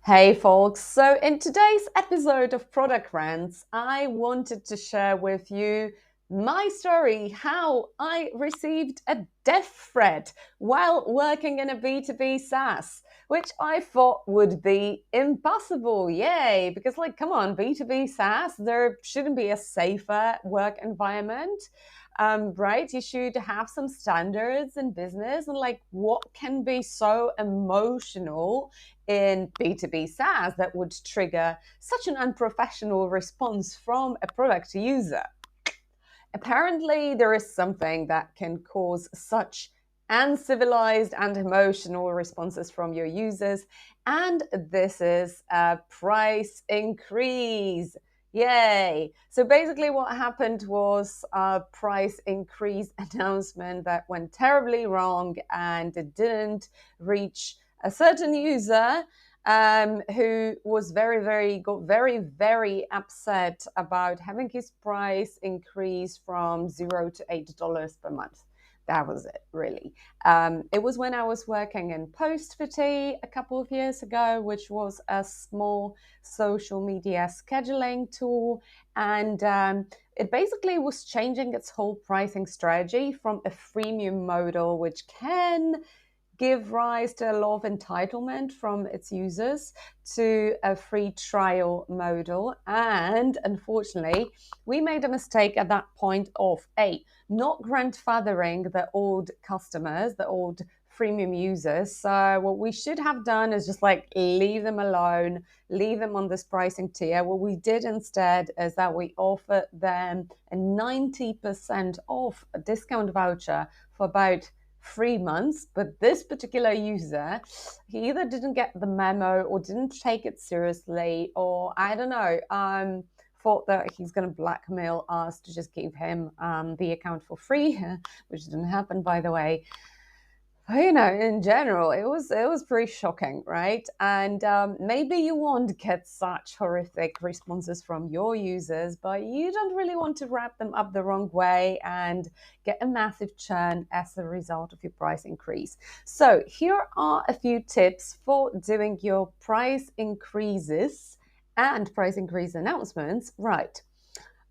Hey folks, so in today's episode of Product Rants, I wanted to share with you my story, how I received a death threat while working in a B2B SaaS, which I thought would be impossible. Yay, because come on, B2B SaaS, there shouldn't be a safer work environment. Right? You should have some standards in business and what can be so emotional in B2B SaaS that would trigger such an unprofessional response from a product user. Apparently, there is something that can cause such uncivilized and emotional responses from your users, and this is a price increase. Yay! So basically what happened was a price increase announcement that went terribly wrong, and it didn't reach a certain user who was got very upset about having his price increase from $0 to $8 per month. That was it, really. It was when I was working in Postfitty a couple of years ago, which was a small social media scheduling tool. And it basically was changing its whole pricing strategy from a freemium model, which can give rise to a lot of entitlement from its users, to a free trial model. And unfortunately, we made a mistake at that point of not grandfathering the old customers, the old freemium users. So what we should have done is just leave them alone, leave them on this pricing tier. What we did instead is that we offered them a 90% off a discount voucher for about 3 months. But this particular user, he either didn't get the memo or didn't take it seriously, or I don't know, thought that he's going to blackmail us to just give him the account for free, which didn't happen, by the way. In general, it was pretty shocking, right? And maybe you won't get such horrific responses from your users, but you don't really want to wrap them up the wrong way and get a massive churn as a result of your price increase. So here are a few tips for doing your price increases and price increase announcements right.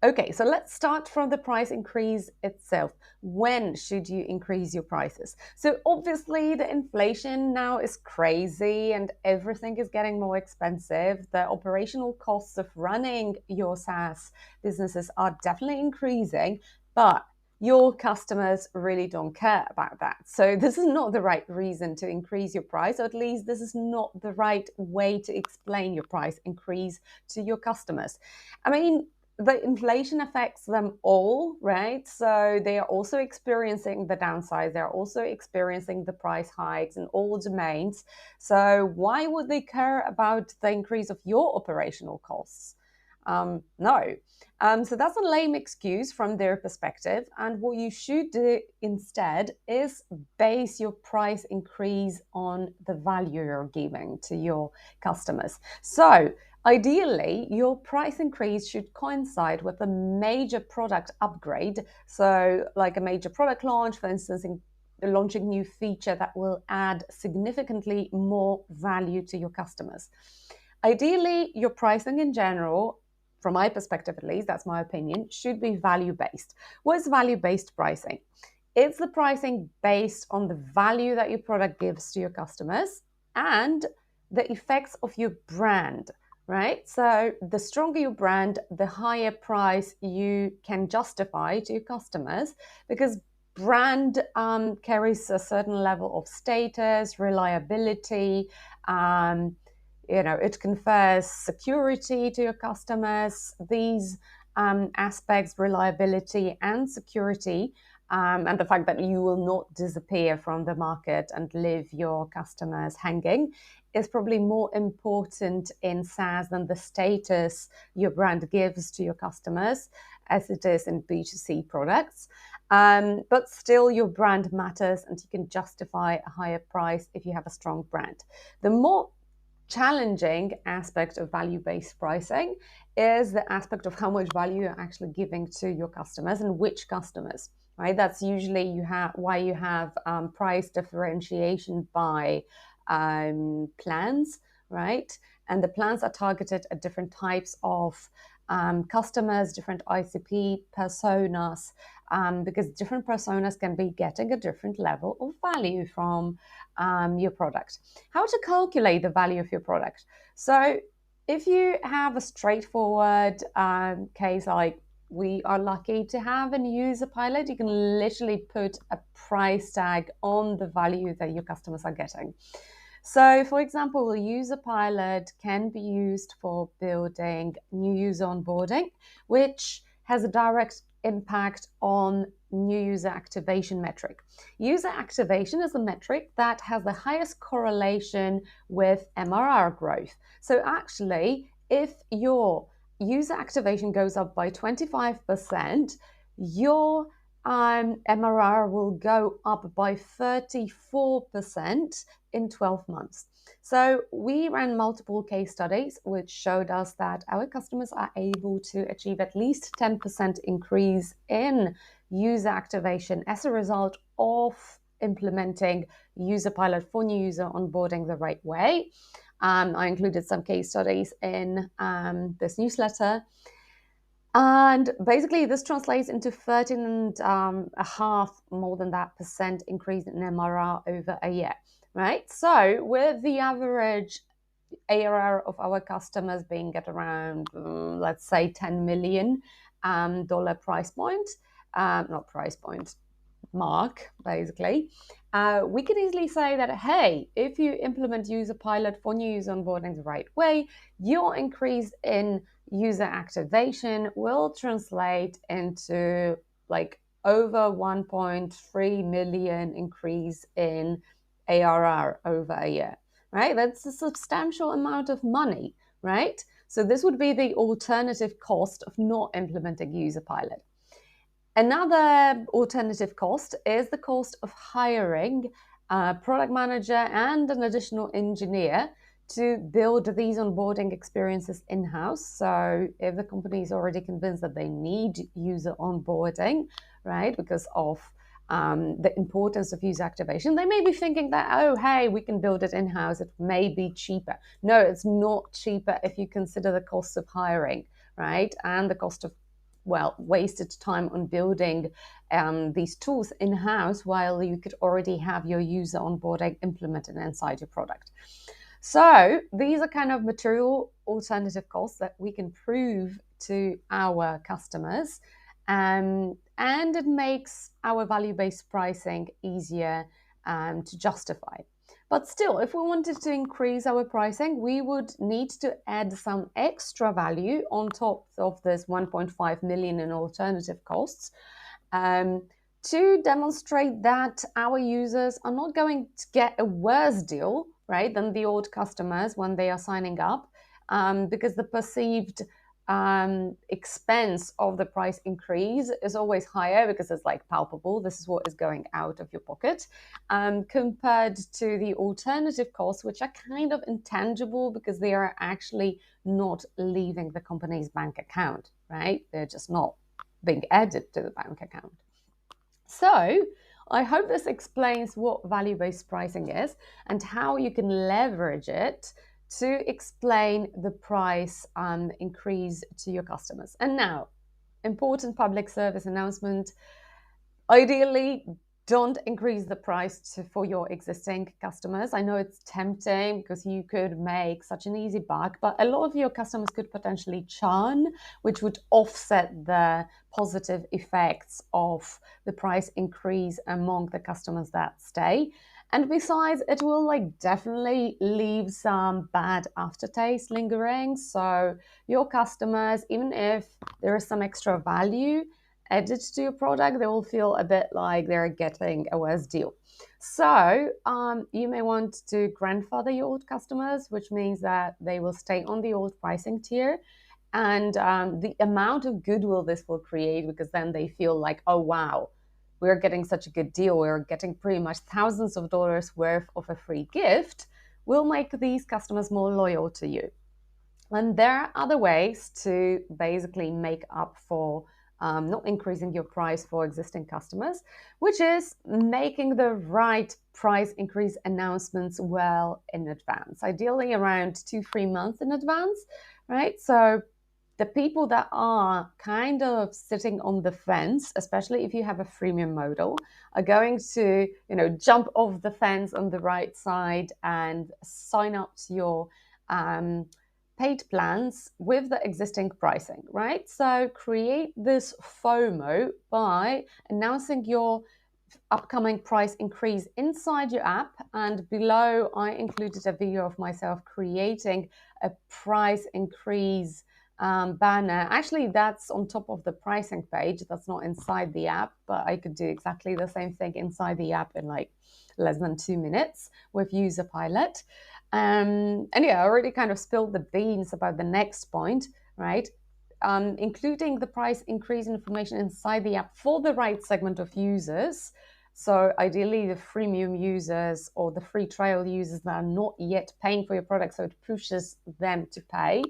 Okay, so let's start from the price increase itself. When should you increase your prices? So obviously the inflation now is crazy and everything is getting more expensive. The operational costs of running your SaaS businesses are definitely increasing, but your customers really don't care about that. So this is not the right reason to increase your price, or at least this is not the right way to explain your price increase to your customers. I mean, the inflation affects them all, right? So they are also experiencing the downsides. They're also experiencing the price hikes in all domains. So why would they care about the increase of your operational costs? No. So that's a lame excuse from their perspective. And what you should do instead is base your price increase on the value you're giving to your customers. So ideally, your price increase should coincide with a major product upgrade. So like a major product launch, for instance, launching new feature that will add significantly more value to your customers. Ideally, your pricing in general, from my perspective at least, that's my opinion, should be value-based. What is value-based pricing? It's the pricing based on the value that your product gives to your customers and the effects of your brand, right? So the stronger your brand, the higher price you can justify to your customers, because brand carries a certain level of status, reliability, it confers security to your customers. These aspects, reliability and security, and the fact that you will not disappear from the market and leave your customers hanging, is probably more important in SaaS than the status your brand gives to your customers, as it is in B2C products. But still, your brand matters, and you can justify a higher price if you have a strong brand. The more challenging aspect of value-based pricing is the aspect of how much value you're actually giving to your customers and which customers, right? That's usually why you have price differentiation by plans, right? And the plans are targeted at different types of customers, different ICP personas, because different personas can be getting a different level of value from your product. How to calculate the value of your product? So if you have a straightforward case like we are lucky to have a user pilot, you can literally put a price tag on the value that your customers are getting. So, for example, a user pilot can be used for building new user onboarding, which has a direct impact on new user activation metric. User activation is a metric that has the highest correlation with MRR growth. So actually, if your user activation goes up by 25%, your MRR will go up by 34% in 12 months. So we ran multiple case studies which showed us that our customers are able to achieve at least 10% increase in user activation as a result of implementing user pilot for new user onboarding the right way. I included some case studies in this newsletter. And basically, this translates into 13.5 more than that percent increase in MRR over a year, right? So with the average ARR of our customers being at around, let's say, $10 million price point, not price point, mark, basically, we can easily say that, hey, if you implement user pilot for new user onboarding the right way, your increase in user activation will translate into like over 1.3 million increase in ARR over a year, right? That's a substantial amount of money, right? So this would be the alternative cost of not implementing user pilot. Another alternative cost is the cost of hiring a product manager and an additional engineer to build these onboarding experiences in-house. So if the company is already convinced that they need user onboarding, right, because of the importance of user activation, they may be thinking that, oh, hey, we can build it in-house. It may be cheaper. No, it's not cheaper if you consider the cost of hiring, right, and the cost of wasted time on building these tools in-house while you could already have your user onboarding implemented inside your product. So these are kind of material alternative costs that we can prove to our customers, and it makes our value-based pricing easier to justify. But still, if we wanted to increase our pricing, we would need to add some extra value on top of this 1.5 million in alternative costs to demonstrate that our users are not going to get a worse deal, right, than the old customers when they are signing up, because the perceived expense of the price increase is always higher because it's like palpable. This is what is going out of your pocket, compared to the alternative costs, which are kind of intangible because they are actually not leaving the company's bank account, right? They're just not being added to the bank account. So I hope this explains what value-based pricing is and how you can leverage it to explain the price increase to your customers. And now, important public service announcement. Ideally, don't increase the price for your existing customers. I know it's tempting because you could make such an easy buck, but a lot of your customers could potentially churn, which would offset the positive effects of the price increase among the customers that stay. And besides, it will definitely leave some bad aftertaste lingering. So your customers, even if there is some extra value added to your product, they will feel a bit like they're getting a worse deal. So you may want to grandfather your old customers, which means that they will stay on the old pricing tier. And the amount of goodwill this will create, because then they feel like, oh, wow, we're getting such a good deal, we're getting pretty much thousands of dollars worth of a free gift, will make these customers more loyal to you. And there are other ways to basically make up for not increasing your price for existing customers, which is making the right price increase announcements well in advance, ideally around 2-3 months in advance, right? So the people that are kind of sitting on the fence, especially if you have a freemium model, are going to, jump off the fence on the right side and sign up to your paid plans with the existing pricing, right? So create this FOMO by announcing your upcoming price increase inside your app. And below, I included a video of myself creating a price increase banner. Actually, that's on top of the pricing page. That's not inside the app, but I could do exactly the same thing inside the app in like less than 2 minutes with User Pilot. And yeah, I already kind of spilled the beans about the next point, right? Including the price increase information inside the app for the right segment of users. So ideally the freemium users or the free trial users that are not yet paying for your product, so it pushes them to pay,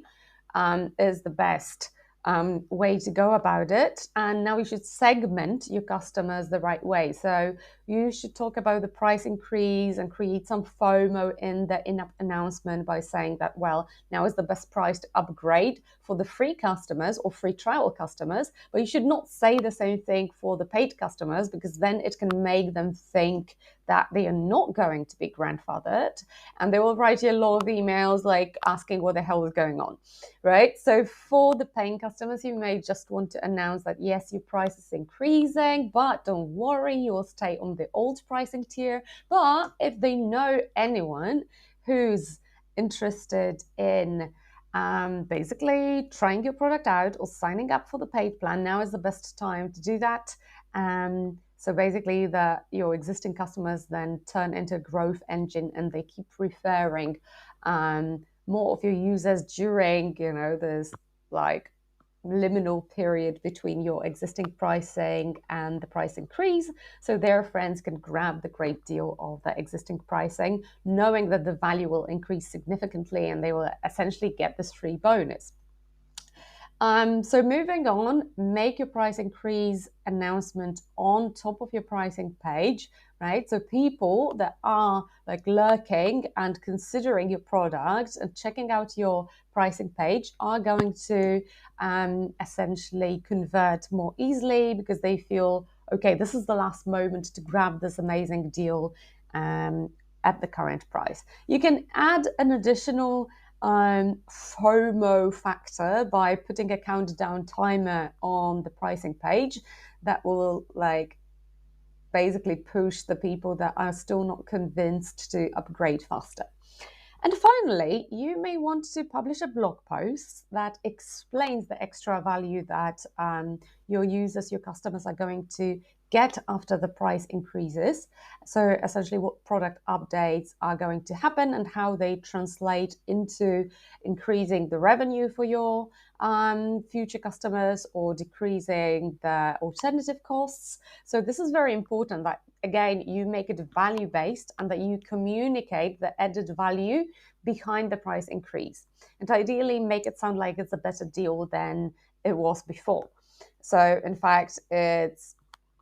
is the best way to go about it. And now you should segment your customers the right way. So you should talk about the price increase and create some FOMO in the in-app announcement by saying that, well, now is the best price to upgrade for the free customers or free trial customers. But you should not say the same thing for the paid customers, because then it can make them think that they are not going to be grandfathered, and they will write you a lot of emails like asking what the hell is going on, right? So for the paying customers, you may just want to announce that yes, your price is increasing, but don't worry, you will stay on the old pricing tier. But if they know anyone who's interested in basically trying your product out or signing up for the paid plan, now is the best time to do that. So basically your existing customers then turn into a growth engine, and they keep referring more of your users during, this like liminal period between your existing pricing and the price increase. So their friends can grab the great deal of the existing pricing, knowing that the value will increase significantly and they will essentially get this free bonus. So moving on, make your price increase announcement on top of your pricing page, right? So people that are like lurking and considering your product and checking out your pricing page are going to essentially convert more easily, because they feel, okay, this is the last moment to grab this amazing deal at the current price. You can add an additional FOMO factor by putting a countdown timer on the pricing page that will like basically push the people that are still not convinced to upgrade faster. And finally, you may want to publish a blog post that explains the extra value that your users, your customers are going to get after the price increases. So essentially what product updates are going to happen and how they translate into increasing the revenue for your future customers or decreasing the alternative costs. So this is very important that, again, you make it value-based and that you communicate the added value behind the price increase, and ideally make it sound like it's a better deal than it was before. So in fact, it's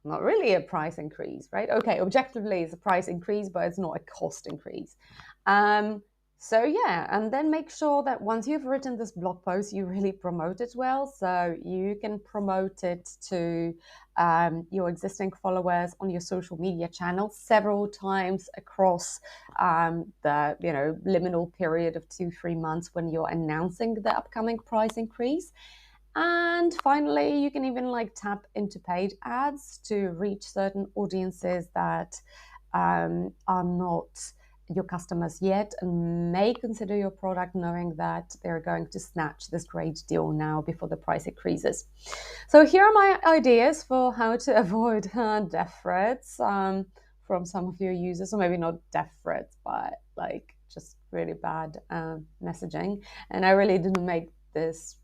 not really a price increase, right? Okay, objectively it's a price increase, but it's not a cost increase. So yeah, and then make sure that once you've written this blog post, you really promote it well. So you can promote it to your existing followers on your social media channels several times across the liminal period of 2-3 months when you're announcing the upcoming price increase. And finally, you can even like tap into paid ads to reach certain audiences that are not your customers yet and may consider your product, knowing that they're going to snatch this great deal now before the price increases. So here are my ideas for how to avoid death threats from some of your users, or maybe not death threats, but like just really bad messaging. And I really didn't make this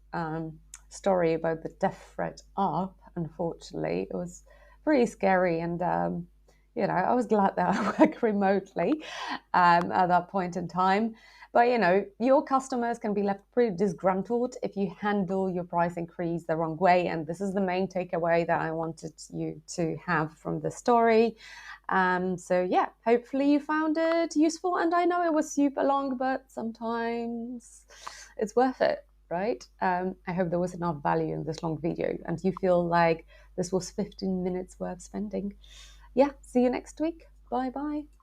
story about the death threat up, unfortunately. It was pretty scary, and I was glad that I work remotely at that point in time. But your customers can be left pretty disgruntled if you handle your price increase the wrong way. And this is the main takeaway that I wanted you to have from the story. So yeah, hopefully you found it useful. And I know it was super long, but sometimes it's worth it, right? I hope there was enough value in this long video and you feel like this was 15 minutes worth spending. Yeah, see you next week. Bye bye.